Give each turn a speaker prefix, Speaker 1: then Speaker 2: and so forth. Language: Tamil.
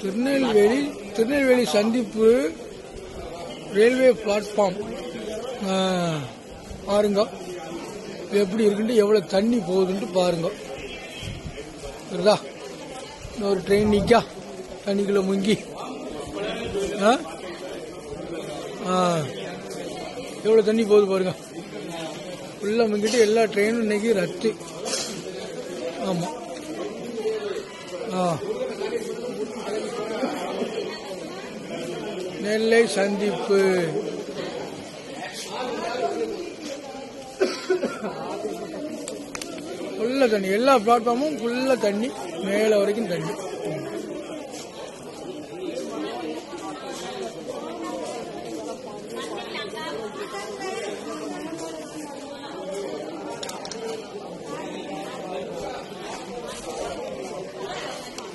Speaker 1: திருநெல்வேலி சந்திப்பு ரயில்வே பிளாட்ஃபார்ம் பாருங்க எப்படி இருக்குன்ட்டு, எவ்வளவு தண்ணி போகுதுன்ட்டு பாருங்க. சரிதா? ஒரு ட்ரெயின் நிக்கா தண்ணிக்குள்ள முங்கி எவ்வளவு தண்ணி போகுது பாருங்க. உள்ள முங்கிட்டு எல்லா ட்ரெயினும் இன்னைக்கு ரத்து. ஆமா. நெல்லை சந்திப்பு ஃபுல்லா தண்ணி, எல்லா பிளாட்ஃபார்மும் ஃபுல்லா தண்ணி, மேல வரைக்கும் தண்ணி.